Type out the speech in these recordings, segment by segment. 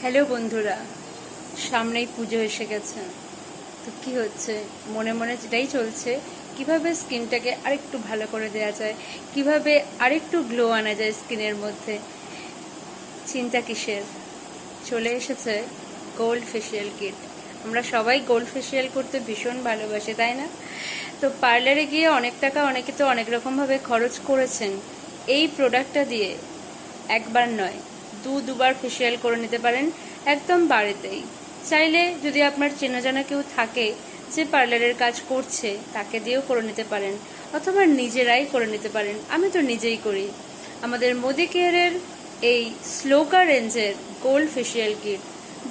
Hello বন্ধুরা, সামনেই পুজো এসে গেছে। তো কি হচ্ছে, মনে মনে যেটাই চলছে, কিভাবে স্কিনটাকে আরেকটু ভালো করে দেওয়া যায়, কিভাবে আরেকটু গ্লো আনা যায় স্কিনের মধ্যে। চিন্তা কিসের, চলে এসেছে গোল্ড ফেসিয়াল কিট। আমরা সবাই গোল্ড ফেসিয়াল করতে ভীষণ ভালোবাসি, তাই না? তো পার্লারে গিয়ে অনেক টাকা অনেকে তো অনেক রকমভাবে খরচ করেছেন। এই প্রোডাক্টটা দিয়ে একবার নয়, দুবার ফেসিয়াল করে নিতে পারেন একদম বাড়িতেই। চাইলে যদি আপনার চেনা জানা কেউ থাকে যে পার্লারের কাজ করছে, তাকে দিয়েও করে নিতে পারেন, অথবা নিজেরাই করে নিতে পারেন। আমি তো নিজেই করি। আমাদের মোদি কেয়ারের এই স্লোকা রেঞ্জের গোল্ড ফেসিয়াল কিট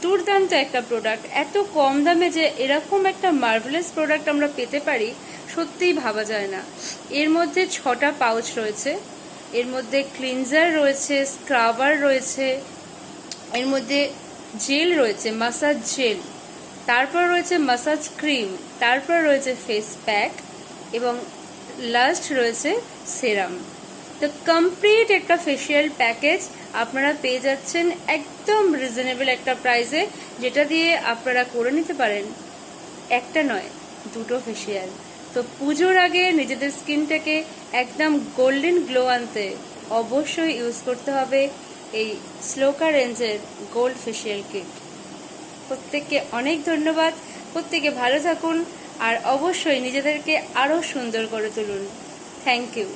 দুর্দান্ত একটা প্রোডাক্ট। এত কম দামে যে এরকম একটা মার্ভেলাস প্রোডাক্ট আমরা পেতে পারি, সত্যিই ভাবা যায় না। এর মধ্যে 6টা পাউচ রয়েছে, এর মধ্যে ক্লিনজার রয়েছে, স্ক্রাবার রয়েছে, এর মধ্যে জেল রয়েছে, মাসাজ জেল, তারপর রয়েছে মাসাজ ক্রিম, তারপর রয়েছে ফেস প্যাক এবং লাস্ট রয়েছে সেরাম। তো কমপ্লিট একটা ফেসিয়াল প্যাকেজ আপনারা পেয়ে যাচ্ছেন একদম রিজনেবল একটা প্রাইসে, যেটা দিয়ে আপনারা করে নিতে পারেন একটা নয়, দুটো ফেসিয়াল। তো পুজোর আগে নিজেদের স্কিনটাকে একদম গোল্ডেন গ্লো আনতে অবশ্যই ইউজ করতে হবে এই স্লোকা রেঞ্জের গোল্ড ফেসিয়াল কিট। প্রত্যেককে অনেক ধন্যবাদ, প্রত্যেকে ভালো থাকুন আর অবশ্যই নিজেদেরকে আরও সুন্দর করে তুলুন। Thank you.